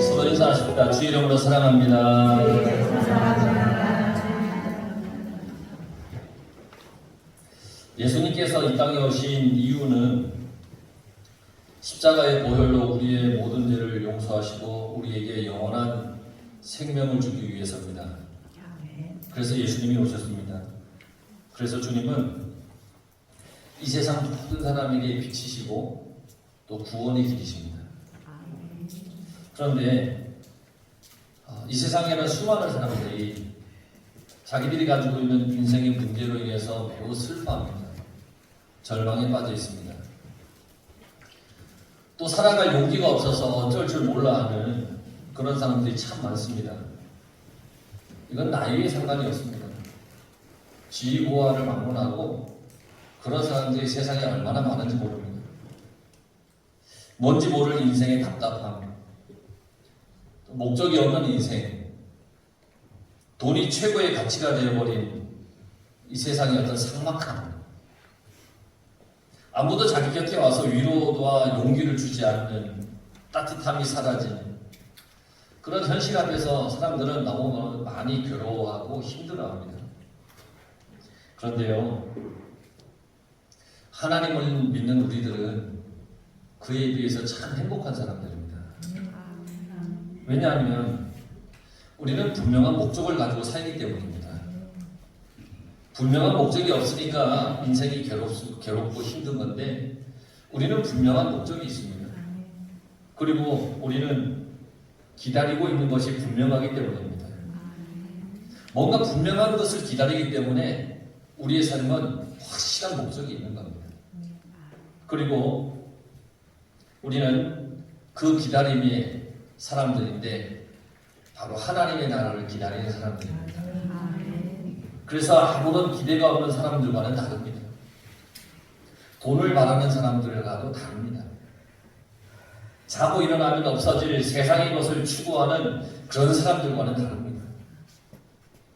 서로 인사하십니다. 주의 이름으로 사랑합니다. 예수님께서 이 땅에 오신 이유는 십자가의 보혈로 우리의 모든 죄를 용서하시고 우리에게 영원한 생명을 주기 위해서입니다. 그래서 예수님이 오셨습니다. 그래서 주님은 이 세상 모든 사람에게 빛이시고 또 구원의 길이십니다. 그런데 이 세상에는 수많은 사람들이 자기들이 가지고 있는 인생의 문제로 인해서 매우 슬퍼합니다. 절망에 빠져 있습니다. 또 살아갈 용기가 없어서 어쩔 줄 몰라 하는 그런 사람들이 참 많습니다. 이건 나이에 상관이 없습니다. 지위고하를 막론하고 그런 사람들이 세상에 얼마나 많은지 모릅니다. 뭔지 모를 인생의 답답함, 목적이 없는 인생, 돈이 최고의 가치가 되어버린 이 세상의 어떤 삭막함, 아무도 자기 곁에 와서 위로와 용기를 주지 않는 따뜻함이 사라진 그런 현실 앞에서 사람들은 너무 많이 괴로워하고 힘들어합니다. 그런데요, 하나님을 믿는 우리들은 그에 비해서 참 행복한 사람들입니다. 왜냐하면 우리는 분명한 목적을 가지고 살기 때문입니다. 분명한 목적이 없으니까 인생이 괴롭고 힘든 건데 우리는 분명한 목적이 있습니다. 그리고 우리는 기다리고 있는 것이 분명하기 때문입니다. 뭔가 분명한 것을 기다리기 때문에 우리의 삶은 확실한 목적이 있는 겁니다. 그리고 우리는 그 기다림의 사람들인데 바로 하나님의 나라를 기다리는 사람들입니다. 그래서 아무런 기대가 없는 사람들과는 다릅니다. 돈을 바라는 사람들과도 다릅니다. 자고 일어나면 없어질 세상의 것을 추구하는 그런 사람들과는 다릅니다.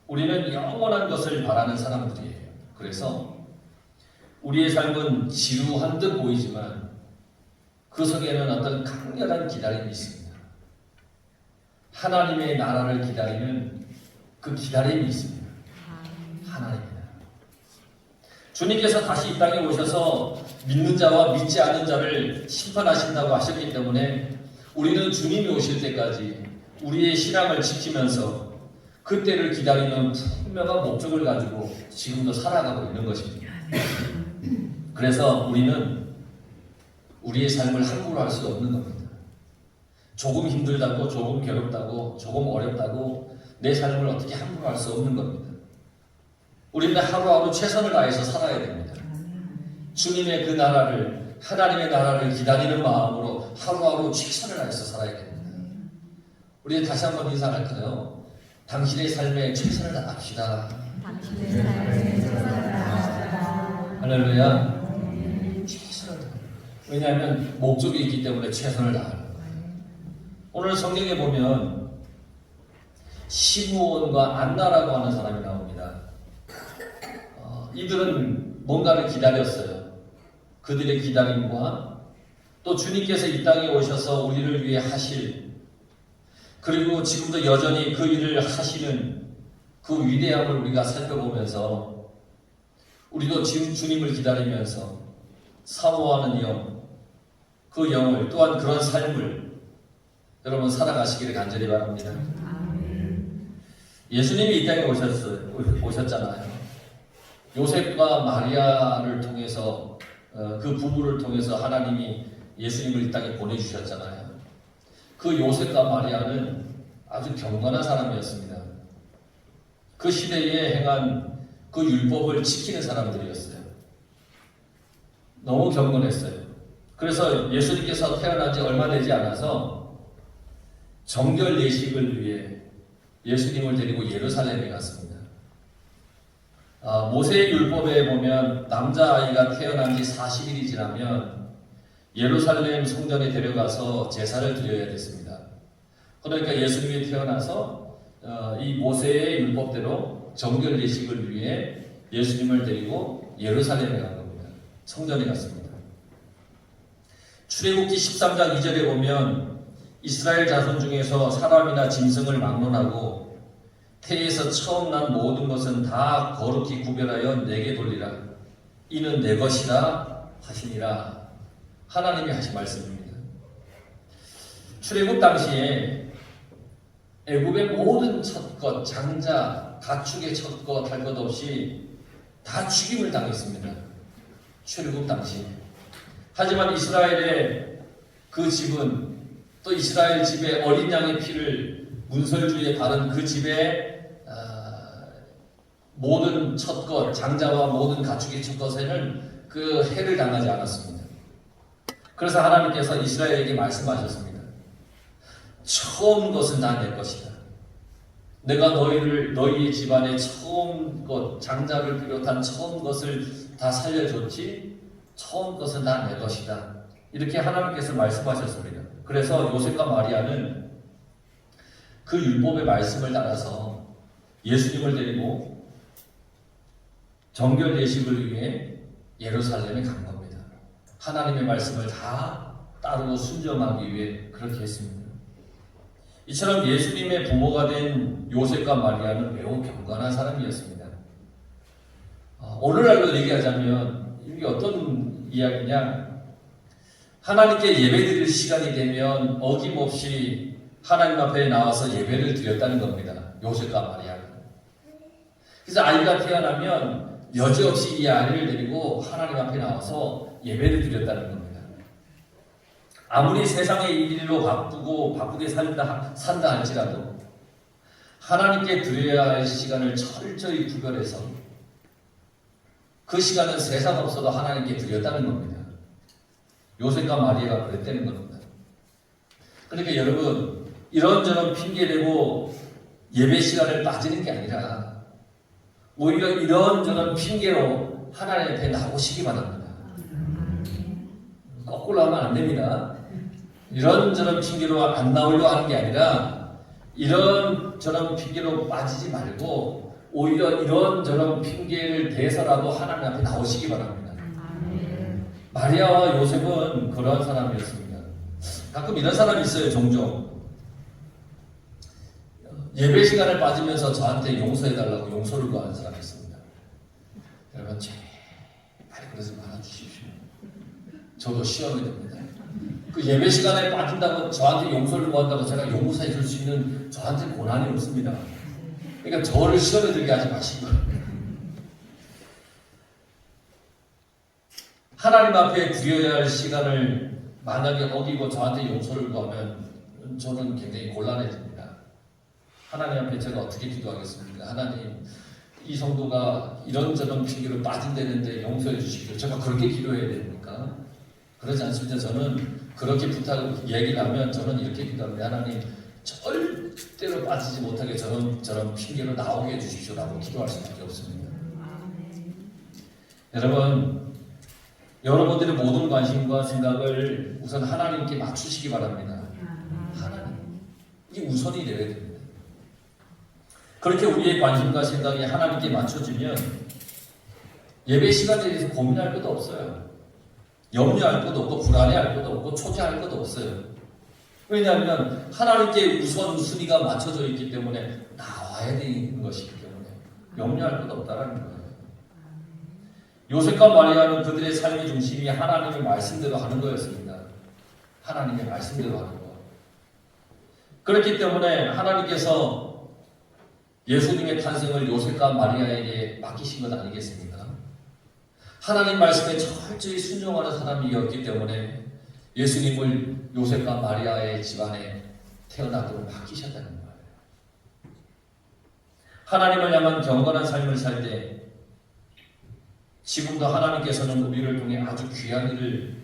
우리는 영원한 것을 바라는 사람들이에요. 그래서 우리의 삶은 지루한 듯 보이지만 그 속에는 어떤 강렬한 기다림이 있습니다. 하나님의 나라를 기다리는 그 기다림이 있습니다. 하나님입니다. 주님께서 다시 이 땅에 오셔서 믿는 자와 믿지 않는 자를 심판하신다고 하셨기 때문에 우리는 주님이 오실 때까지 우리의 신앙을 지키면서 그때를 기다리는 분명한 목적을 가지고 지금도 살아가고 있는 것입니다. 그래서 우리는 우리의 삶을 함부로 할 수 없는 겁니다. 조금 힘들다고, 조금 괴롭다고, 조금 어렵다고 내 삶을 어떻게 함부로 할 수 없는 겁니다. 우리는 하루하루 최선을 다해서 살아야 됩니다. 주님의 그 나라를, 하나님의 나라를 기다리는 마음으로 하루하루 최선을 다해서 살아야 됩니다. 우리 다시 한번 인사할까요? 당신의 삶에 최선을 다합시다. 당신의 삶에 최선을 다합시다. 할렐루야. 최선을 다합니다. 왜냐하면 목적이 있기 때문에 최선을 다하는 거예요. 오늘 성경에 보면 시므온과 안나라고 하는 사람이 나옵니다. 이들은 뭔가를 기다렸어요. 그들의 기다림과 또 주님께서 이 땅에 오셔서 우리를 위해 하실, 그리고 지금도 여전히 그 일을 하시는 그 위대함을 우리가 살펴보면서 우리도 지금 주님을 기다리면서 사모하는 영, 그 영을 또한 그런 삶을 여러분 살아가시기를 간절히 바랍니다. 예수님이 이 땅에 오셨잖아요. 요셉과 마리아를 통해서 그 부부를 통해서 하나님이 예수님을 이 땅에 보내주셨잖아요. 그 요셉과 마리아는 아주 경건한 사람이었습니다. 그 시대에 행한 그 율법을 지키는 사람들이었어요. 너무 경건했어요. 그래서 예수님께서 태어난 지 얼마 되지 않아서 정결 예식을 위해 예수님을 데리고 예루살렘에 갔습니다. 모세의 율법에 보면 남자아이가 태어난 지 40일이 지나면 예루살렘 성전에 데려가서 제사를 드려야 됐습니다. 그러니까 예수님이 태어나서 이 모세의 율법대로 정결 예식을 위해 예수님을 데리고 예루살렘에 간 겁니다. 성전에 갔습니다. 출애굽기 13장 2절에 보면 이스라엘 자손 중에서 사람이나 짐승을 막론하고 태에서 처음 난 모든 것은 다 거룩히 구별하여 내게 돌리라. 이는 내 것이라 하시니라. 하나님이 하신 말씀입니다. 출애굽 당시에 애굽의 모든 첫것, 장자, 가축의 첫것 할 것 없이 다 죽임을 당했습니다. 출애굽 당시. 하지만 이스라엘의 그 집은 또 이스라엘 집의 어린 양의 피를 문설주에 바른 그 집의 모든 첫것, 장자와 모든 가축의 첫것에는 그 해를 당하지 않았습니다. 그래서 하나님께서 이스라엘에게 말씀하셨습니다. 처음 것은 다 내 것이다. 내가 너희의 집안의 처음 것, 장자를 비롯한 처음 것을 다 살려줬지, 처음 것은 다 내 것이다. 이렇게 하나님께서 말씀하셨습니다. 그래서 요셉과 마리아는 그 율법의 말씀을 따라서 예수님을 데리고 정결 예식을 위해 예루살렘에 간 겁니다. 하나님의 말씀을 다 따르고 순종하기 위해 그렇게 했습니다. 이처럼 예수님의 부모가 된 요셉과 마리아는 매우 경건한 사람이었습니다. 오늘날로 얘기하자면 이게 어떤 이야기냐? 하나님께 예배드릴 시간이 되면 어김없이 하나님 앞에 나와서 예배를 드렸다는 겁니다. 요셉과 마리아가. 그래서 아이가 태어나면 여지없이 이 아이를 데리고 하나님 앞에 나와서 예배를 드렸다는 겁니다. 아무리 세상의 일로 바쁘게 산다 할지라도 하나님께 드려야 할 시간을 철저히 구별해서 그 시간은 세상 없어도 하나님께 드렸다는 겁니다. 요셉과 마리아가 그랬다는 겁니다. 그러니까 여러분, 이런저런 핑계대고 예배 시간을 빠지는 게 아니라 오히려 이런저런 핑계로 하나님 앞에 나오시기 바랍니다. 거꾸로 하면 안 됩니다. 이런저런 핑계로 안 나오려고 하는 게 아니라 이런저런 핑계로 빠지지 말고 오히려 이런저런 핑계를 대서라도 하나님 앞에 나오시기 바랍니다. 마리아와 요셉은 그런 사람이었습니다. 가끔 이런 사람이 있어요. 종종 예배 시간을 빠지면서 저한테 용서해달라고 용서를 구하는 사람이 있습니다. 여러분 제발 그러지 말아주십시오. 저도 시험이 됩니다. 그 예배 시간에 빠진다고 저한테 용서를 구한다고 제가 용서해 줄 수 있는 저한테 고난이 없습니다. 그러니까 저를 시험에 들게 하지 마시고 하나님 앞에 드려야 할 시간을 만약에 어기고 저한테 용서를 구하면 저는 굉장히 곤란해집니다. 하나님 앞에 제가 어떻게 기도하겠습니까? 하나님, 이 성도가 이런저런 핑계로 빠진다는데 용서해 주십시오. 제가 그렇게 기도해야 됩니까? 그러지 않습니다. 저는 그렇게 얘기를 하면 저는 이렇게 기도합니다. 하나님, 절대로 빠지지 못하게 저런 핑계로 나오게 해주십시오라고 기도할 수밖에 없습니다. 여러분들의 모든 관심과 생각을 우선 하나님께 맞추시기 바랍니다. 하나님, 이게 우선이 되어야 됩니다. 그렇게 우리의 관심과 생각이 하나님께 맞춰지면 예배 시간에 대해서 고민할 것도 없어요. 염려할 것도 없고 불안해할 것도 없고 초조할 것도 없어요. 왜냐하면 하나님께 우선순위가 맞춰져 있기 때문에 나와야 되는 것이기 때문에 염려할 것도 없다라는 거예요. 요셉과 마리아는 그들의 삶의 중심이 하나님의 말씀대로 하는 거였습니다. 하나님의 말씀대로 하는 거. 그렇기 때문에 하나님께서 예수님의 탄생을 요셉과 마리아에게 맡기신 것 아니겠습니까? 하나님 말씀에 철저히 순종하는 사람이었기 때문에 예수님을 요셉과 마리아의 집안에 태어나도록 맡기셨다는 거예요. 하나님을 향한 경건한 삶을 살 때 지금도 하나님께서는 우리를 통해 아주 귀한 일을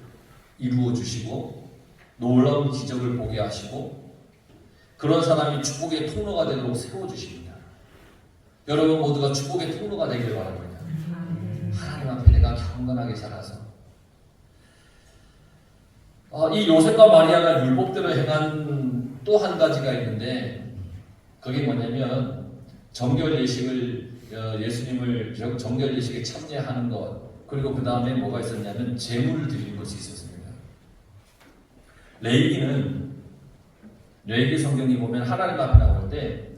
이루어 주시고 놀라운 기적을 보게 하시고 그런 사람이 축복의 통로가 되도록 세워주십니다. 여러분 모두가 축복의 통로가 되길 바랍니다. 하나님 앞에 내가 경건하게 살아서 이 요셉과 마리아가 율법대로 행한 또 한 가지가 있는데 그게 뭐냐면 정결 예식을 예수님을 정결 예식에 참여하는 것 그리고 그 다음에 뭐가 있었냐면 제물을 드리는 것이 있었습니다. 레위기는 레위기 성경에 보면 하나님 앞에 나올 때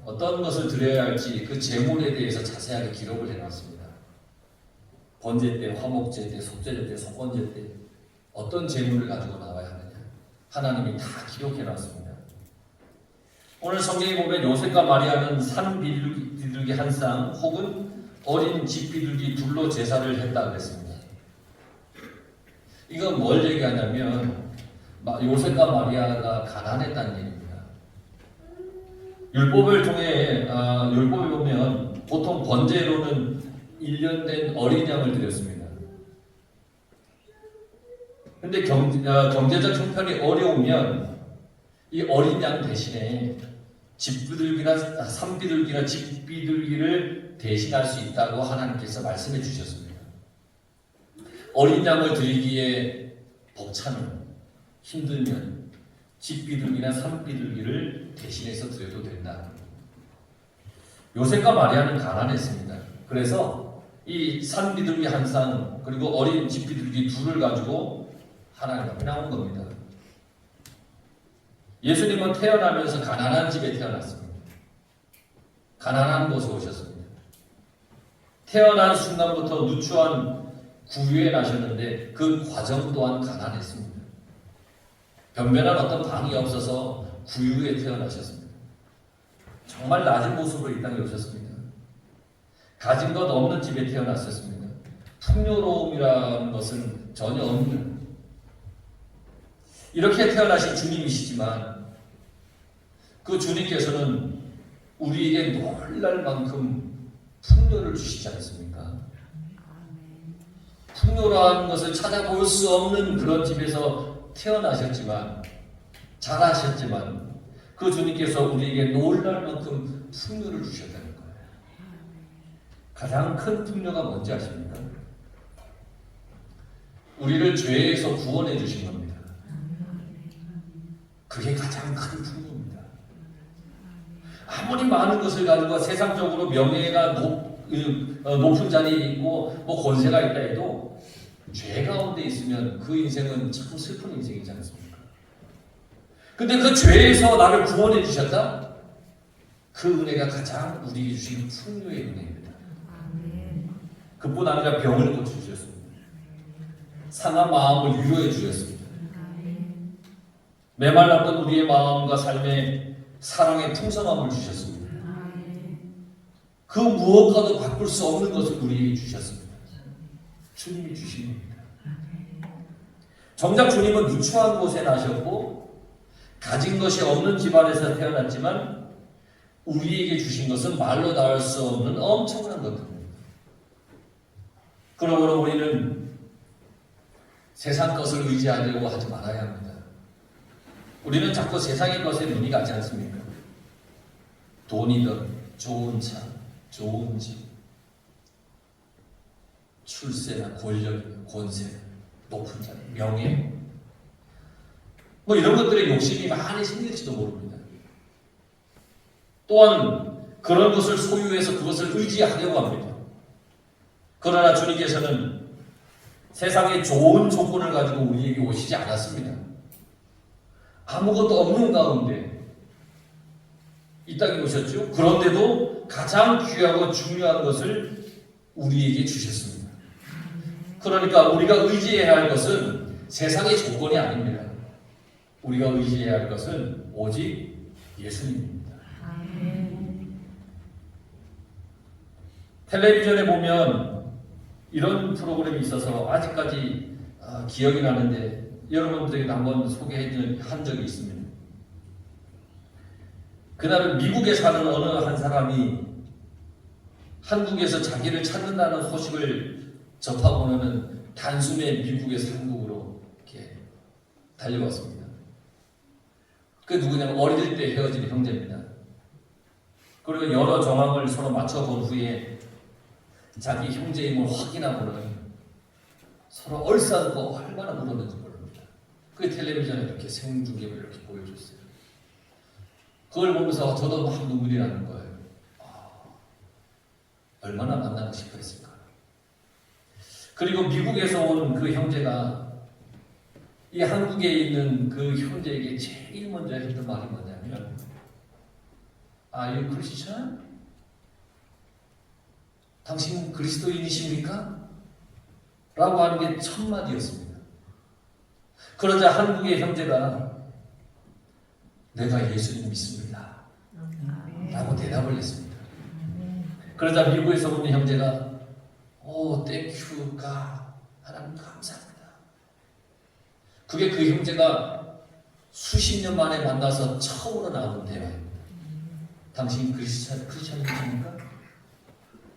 어떤 것을 드려야 할지 그 제물에 대해서 자세하게 기록을 해놨습니다. 번제 때, 화목제 때, 속죄제 때, 속건제 때 어떤 제물을 가지고 나와야 하느냐 하나님이 다 기록해놨습니다. 오늘 성경에 보면 요셉과 마리아는 산 비둘기 한 쌍 혹은 어린 집 비둘기 둘로 제사를 했다 그랬습니다. 이건 뭘 얘기하냐면 요셉과 마리아가 가난했다는 얘기입니다. 율법을 통해 율법에 보면 보통 번제로는 1년 된 어린 양을 드렸습니다. 근데 경제적 형편이 어려우면 이 어린 양 대신에 집비둘기나 산비둘기나 집비둘기를 대신할 수 있다고 하나님께서 말씀해 주셨습니다. 어린 양을 드리기에 벅차면 힘들면 집비둘기나 산비둘기를 대신해서 드려도 된다. 요셉과 마리아는 가난했습니다. 그래서 이 산비둘기 한 쌍 그리고 어린 집비둘기 둘을 가지고 하나님 앞에 나온 겁니다. 예수님은 태어나면서 가난한 집에 태어났습니다. 가난한 곳에 오셨습니다. 태어난 순간부터 누추한 구유에 나셨는데 그 과정 또한 가난했습니다. 변변한 어떤 방이 없어서 구유에 태어나셨습니다. 정말 낮은 모습으로 이 땅에 오셨습니다. 가진 것 없는 집에 태어났었습니다. 풍요로움이라는 것은 전혀 없는 이렇게 태어나신 주님이시지만 그 주님께서는 우리에게 놀랄 만큼 풍요를 주시지 않습니까? 풍요라는 것을 찾아볼 수 없는 그런 집에서 태어나셨지만 자라셨지만 그 주님께서 우리에게 놀랄 만큼 풍요를 주셨다는 거예요. 가장 큰 풍요가 뭔지 아십니까? 우리를 죄에서 구원해 주신 겁니다. 그게 가장 큰 풍요입니다. 아무리 많은 것을 가지고 세상적으로 명예가 높은 자리에 있고 뭐 권세가 있다 해도 죄 가운데 있으면 그 인생은 참 슬픈 인생이지 않습니까? 근데 그 죄에서 나를 구원해 주셨다? 그 은혜가 가장 우리에게 주신 풍요의 은혜입니다. 그뿐 아니라 병을 고쳐주셨습니다. 상한 마음을 위로해 주셨습니다. 메말랐던 우리의 마음과 삶에 사랑의 풍성함을 주셨습니다. 그 무엇과도 바꿀 수 없는 것을 우리에게 주셨습니다. 주님이 주신 겁니다. 정작 주님은 누추한 곳에 나셨고 가진 것이 없는 집안에서 태어났지만 우리에게 주신 것은 말로 다 할 수 없는 엄청난 것입니다. 그러므로 우리는 세상 것을 의지하려고 하지 말아야 합니다. 우리는 자꾸 세상의 것에 눈이 가지 않습니까? 돈이든 좋은 차, 좋은 집, 출세나 권력, 권세, 높은 자리, 명예 뭐 이런 것들에 욕심이 많이 생길지도 모릅니다. 또한 그런 것을 소유해서 그것을 의지하려고 합니다. 그러나 주님께서는 세상에 좋은 조건을 가지고 우리에게 오시지 않았습니다. 아무것도 없는 가운데 이 땅에 오셨죠. 그런데도 가장 귀하고 중요한 것을 우리에게 주셨습니다. 그러니까 우리가 의지해야 할 것은 세상의 조건이 아닙니다. 우리가 의지해야 할 것은 오직 예수님입니다. 텔레비전에 보면 이런 프로그램이 있어서 아직까지 기억이 나는데 여러분들에게 한번 소개한 적이 있습니다. 그날은 미국에 사는 어느 한 사람이 한국에서 자기를 찾는다는 소식을 접하고는 단숨에 미국에서 한국으로 이렇게 달려왔습니다. 그 누구냐면 어릴 때 헤어진 형제입니다. 그리고 여러 정황을 서로 맞춰본 후에 자기 형제임을 확인하고는 서로 얼싸안고 얼마나 울었는지 모릅니다. 그 텔레비전에 이렇게 생중계를 이렇게 보여줬어요. 그걸 보면서 저도 막 눈물이 나는 거예요. 얼마나 만나고 싶어 했을까. 그리고 미국에서 온 그 형제가 이 한국에 있는 그 형제에게 제일 먼저 했던 말이 뭐냐면 Are you Christian? 당신 그리스도인이십니까? 라고 하는 게 첫 마디였습니다. 그러자 한국의 형제가 내가 예수님 믿습니다 라고 대답을 했습니다. 그러자 미국에서 오는 형제가 땡큐 가 하나님 감사합니다. 그게 그 형제가 수십 년 만에 만나서 처음으로 나오는 대화입니다. 당신 크리스찬이십니까?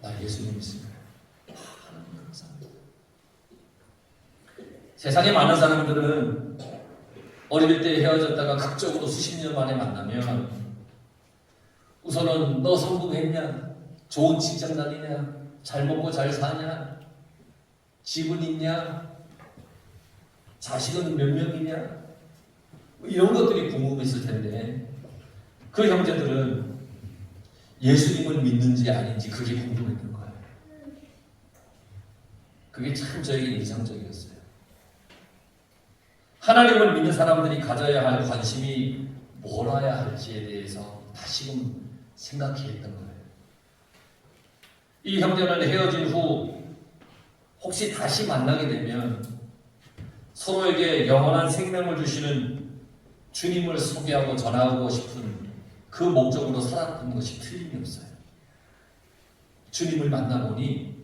나 예수님 믿습니다. 하나님 감사합니다. 세상에 많은 사람들은 어릴 때 헤어졌다가 극적으로 수십 년 만에 만나면 우선은 너 성공했냐? 좋은 직장 다니냐? 잘 먹고 잘 사냐? 집은 있냐? 자식은 몇 명이냐? 이런 것들이 궁금했을 텐데 그 형제들은 예수님을 믿는지 아닌지 그게 궁금했던 거예요. 그게 참 저에게 인상적이었어요. 하나님을 믿는 사람들이 가져야 할 관심이 뭐라야 할지에 대해서 다시금 생각해야 했던 거예요. 이 형제는 헤어진 후 혹시 다시 만나게 되면 서로에게 영원한 생명을 주시는 주님을 소개하고 전하고 싶은 그 목적으로 살았던 것이 틀림이 없어요. 주님을 만나보니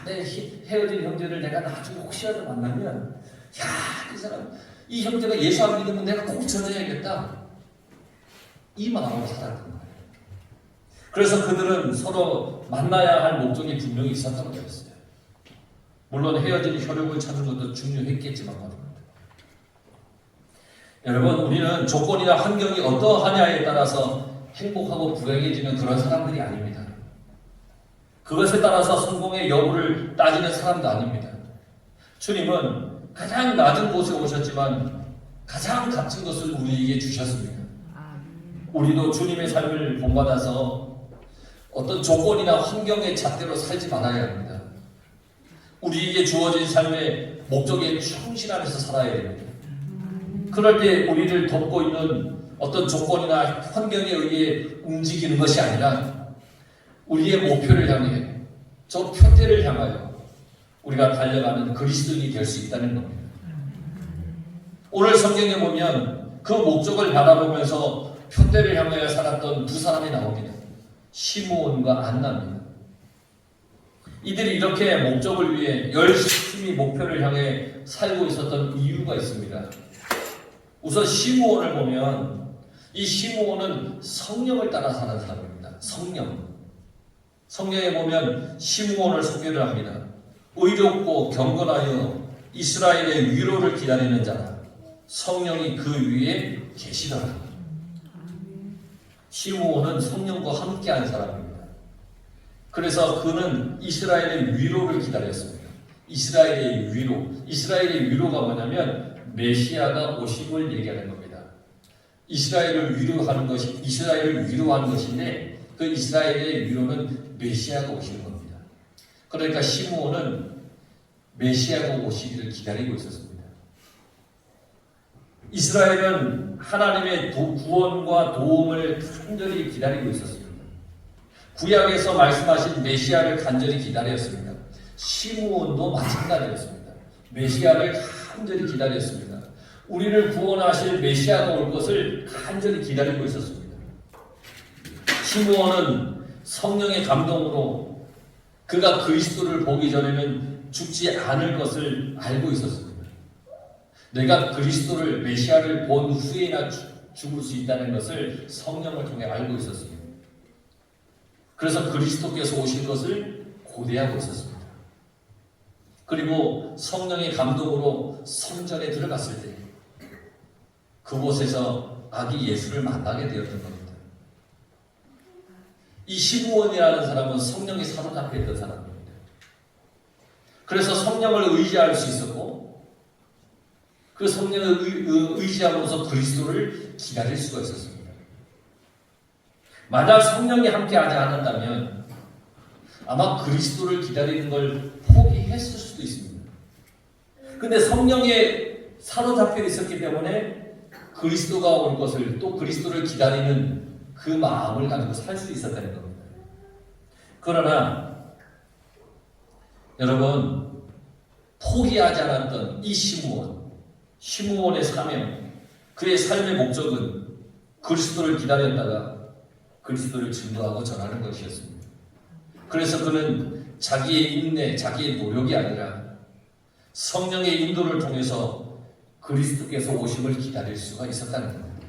내 헤어진 형제를 내가 나중에 혹시라도 만나면 그 사람 이 형제가 예수 안 믿으면 내가 꼭 전해야겠다. 이 마음으로 살았던 거예요. 그래서 그들은 서로 만나야 할 목적이 분명히 있었던 거였어요. 물론 헤어진 혈육을 찾는 것도 중요했겠지만 말입니다. 여러분, 우리는 조건이나 환경이 어떠하냐에 따라서 행복하고 불행해지는 그런 사람들이 아닙니다. 그것에 따라서 성공의 여부를 따지는 사람도 아닙니다. 주님은 가장 낮은 곳에 오셨지만 가장 값진 것을 우리에게 주셨습니다. 우리도 주님의 삶을 본받아서 어떤 조건이나 환경의 잣대로 살지 말아야 합니다. 우리에게 주어진 삶의 목적에 충실하면서 살아야 됩니다. 그럴 때 우리를 돕고 있는 어떤 조건이나 환경에 의해 움직이는 것이 아니라 우리의 목표를 향해 저 표대를 향하여 우리가 달려가는 그리스도인이 될 수 있다는 겁니다. 오늘 성경에 보면 그 목적을 바라보면서 표대를 향하여 살았던 두 사람이 나옵니다. 시므온과 안나입니다. 이들이 이렇게 목적을 위해 열심히 목표를 향해 살고 있었던 이유가 있습니다. 우선 시므온을 보면 이 시므온은 성령을 따라 사는 사람입니다. 성경에 보면 시므온을 소개를 합니다. 의롭고 경건하여 이스라엘의 위로를 기다리는 자라. 성령이 그 위에 계시더라. 시므온은 성령과 함께한 사람입니다. 그래서 그는 이스라엘의 위로를 기다렸습니다. 이스라엘의 위로가 뭐냐면 메시아가 오심을 얘기하는 겁니다. 이스라엘을 위로하는 것인데 그 이스라엘의 위로는 메시아가 오시는 겁니다. 그러니까 시므온은 메시아가 오시기를 기다리고 있었습니다. 이스라엘은 하나님의 구원과 도움을 간절히 기다리고 있었습니다. 구약에서 말씀하신 메시아를 간절히 기다렸습니다. 시므온도 마찬가지였습니다. 메시아를 간절히 기다렸습니다. 우리를 구원하실 메시아가 올 것을 간절히 기다리고 있었습니다. 시므온은 성령의 감동으로 그가 그리스도를 보기 전에는 죽지 않을 것을 알고 있었습니다. 내가 그리스도를 메시아를 본 후에나 죽을 수 있다는 것을 성령을 통해 알고 있었습니다. 그래서 그리스도께서 오실 것을 고대하고 있었습니다. 그리고 성령의 감동으로 성전에 들어갔을 때 그곳에서 아기 예수를 만나게 되었던 겁니다. 이 시므온이라는 사람은 성령이 사로잡혀 있던 사람입니다. 그래서 성령을 의지할 수 있었고 그 성령을 의지함으로써 그리스도를 기다릴 수가 있었습니다. 만약 성령이 함께하지 않았다면 아마 그리스도를 기다리는 걸 포기했을 수도 있습니다. 근데 성령의 사로잡혀 있었기 때문에 그리스도가 올 것을 또 그리스도를 기다리는 그 마음을 가지고 살 수 있었다는 겁니다. 그러나 여러분 포기하지 않았던 이 시므온의 사명, 그의 삶의 목적은 그리스도를 기다렸다가 그리스도를 증거하고 전하는 것이었습니다. 그래서 그는 자기의 인내, 자기의 노력이 아니라 성령의 인도를 통해서 그리스도께서 오심을 기다릴 수가 있었다는 겁니다.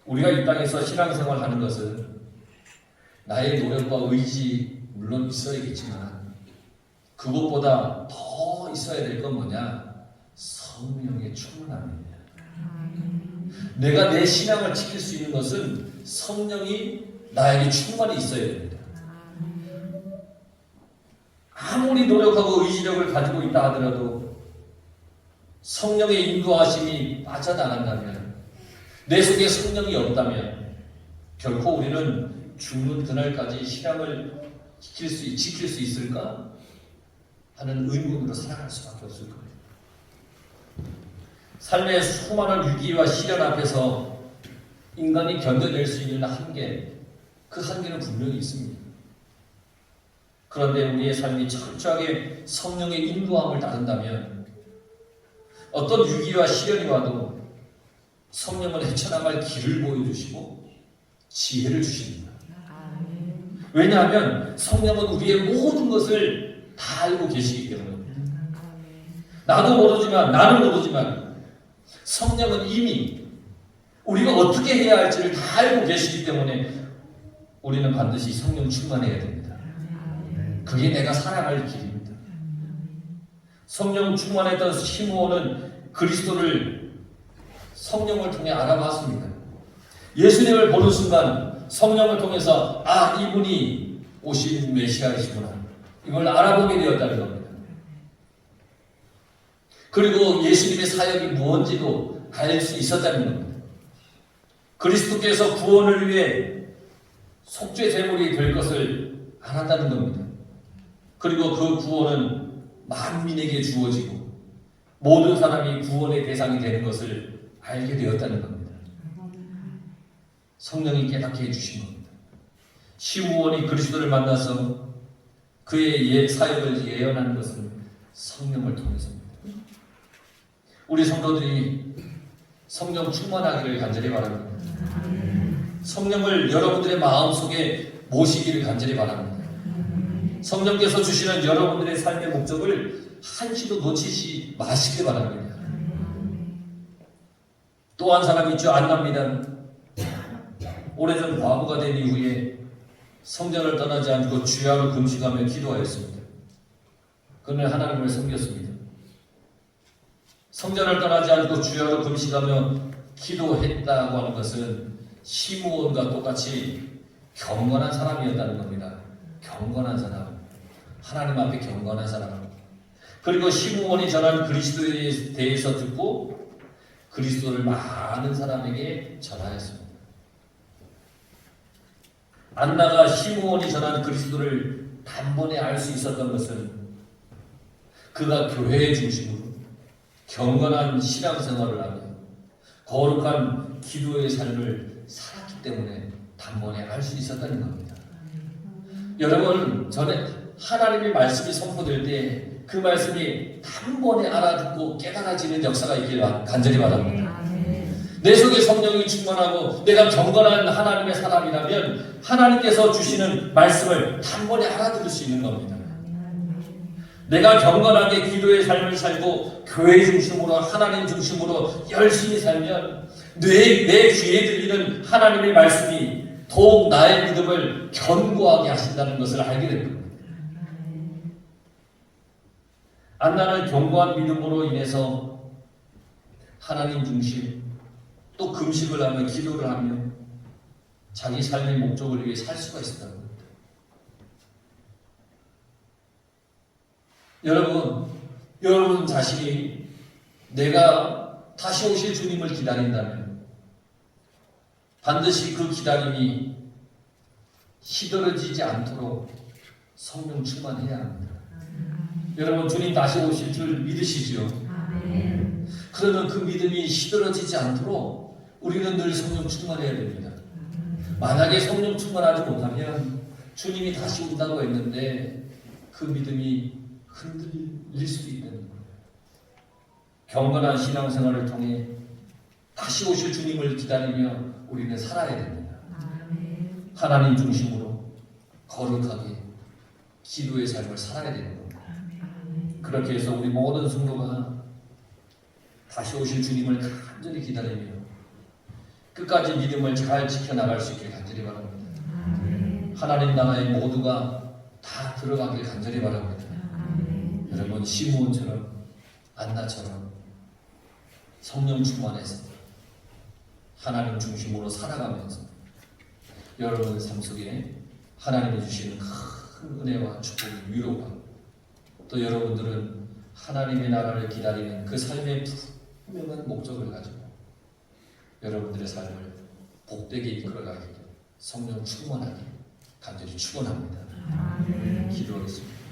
우리가 이 땅에서 신앙생활 하는 것은 나의 노력과 의지 물론 있어야겠지만 그것보다 더 있어야 될 건 뭐냐? 성령의 충만함입니다. 내가 내 신앙을 지킬 수 있는 것은 성령이 나에게 충만히 있어야 됩니다. 아무리 노력하고 의지력을 가지고 있다 하더라도 성령의 인도하심이 빠져나간다면, 내 속에 성령이 없다면 결코 우리는 죽는 그날까지 신앙을 지킬 수 있을까 하는 의문으로 살아갈 수밖에 없을 거예요. 삶의 수많은 위기와 시련 앞에서 인간이 견뎌낼 수 있는 한계, 그 한계는 분명히 있습니다. 그런데 우리의 삶이 철저하게 성령의 인도함을 따른다면 어떤 위기와 시련이 와도 성령은 헤쳐나갈 길을 보여주시고 지혜를 주십니다. 왜냐하면 성령은 우리의 모든 것을 다 알고 계시기 때문입니다. 나는 모르지만 성령은 이미 우리가 어떻게 해야 할지를 다 알고 계시기 때문에 우리는 반드시 성령 충만해야 됩니다. 그게 내가 살아갈 길입니다. 성령 충만했던 시므온은 그리스도를 성령을 통해 알아봤습니다. 예수님을 보는 순간 성령을 통해서 이분이 오신 메시아이시구나, 이걸 알아보게 되었다는 겁니다. 그리고 예수님의 사역이 무엇인지도 알 수 있었다는 겁니다. 그리스도께서 구원을 위해 속죄 제물이 될 것을 알았다는 겁니다. 그리고 그 구원은 만민에게 주어지고 모든 사람이 구원의 대상이 되는 것을 알게 되었다는 겁니다. 성령이 깨닫게 해주신 겁니다. 시므온이 그리스도를 만나서 그의 사역을 예언하는 것은 성령을 통해서입니다. 우리 성도들이 성령 충만하기를 간절히 바랍니다. 성령을 여러분들의 마음속에 모시기를 간절히 바랍니다. 성령께서 주시는 여러분들의 삶의 목적을 한시도 놓치지 마시기 바랍니다. 또 한 사람이 있죠. 안나입니다. 오래전 과부가 된 이후에 성전을 떠나지 않고 주야로 금식하며 기도하였습니다. 그는 하나님을 섬겼습니다. 성전을 떠나지 않고 주야로 금식하며 기도했다고 하는 것은 시므온과 똑같이 경건한 사람이었다는 겁니다. 경건한 사람, 하나님 앞에 경건한 사람. 그리고 시므온이 전한 그리스도에 대해서 듣고 그리스도를 많은 사람에게 전하였습니다. 안나가 시므온이 전한 그리스도를 단번에 알 수 있었던 것은 그가 교회의 중심으로 경건한 신앙생활을 하며 거룩한 기도의 삶을 살았기 때문에 단번에 알 수 있었다는 겁니다. 여러분, 전에 하나님의 말씀이 선포될 때 그 말씀이 단번에 알아듣고 깨달아지는 역사가 있기를 간절히 바랍니다. 내 속에 성령이 충만하고 내가 경건한 하나님의 사람이라면 하나님께서 주시는 말씀을 단번에 알아들을 수 있는 겁니다. 내가 경건하게 기도의 삶을 살고 교회 중심으로 하나님 중심으로 열심히 살면 내 귀에 들리는 하나님의 말씀이 더욱 나의 믿음을 견고하게 하신다는 것을 알게 됩니다. 안나는 견고한 믿음으로 인해서 하나님 중심, 또 금식을 하며 기도를 하며 자기 삶의 목적을 위해 살 수가 있었다는 겁니다. 여러분 자신이 내가 다시 오실 주님을 기다린다면 반드시 그 기다림이 시들어지지 않도록 성령 충만해야 합니다. 여러분, 주님 다시 오실 줄 믿으시죠? 그러면 그 믿음이 시들어지지 않도록 우리는 늘 성령 충만해야 됩니다. 만약에 성령 충만하지 못하면 주님이 다시 온다고 했는데 그 믿음이 흔들릴 수도 있다는 거예요. 경건한 신앙생활을 통해 다시 오실 주님을 기다리며 우리는 살아야 됩니다. 하나님 중심으로 거룩하게 기도의 삶을 살아야 되는 겁니다. 그렇게 해서 우리 모든 성도가 다시 오실 주님을 간절히 기다리며 끝까지 믿음을 잘 지켜나갈 수 있길 간절히 바랍니다. 하나님 나라에 모두가 다 들어가길 간절히 바랍니다. 여러분 시므온처럼 안나처럼 성령 충만해서 하나님 중심으로 살아가면서 여러분의 삶 속에 하나님이 주시는 큰 은혜와 축복이 위로가 또 여러분들은 하나님의 나라를 기다리는 그 삶의 분명한 목적을 가지고 여러분들의 삶을 복되게 이끌어가기를 성령 충만하게 간절히 축원합니다. 기도하겠습니다.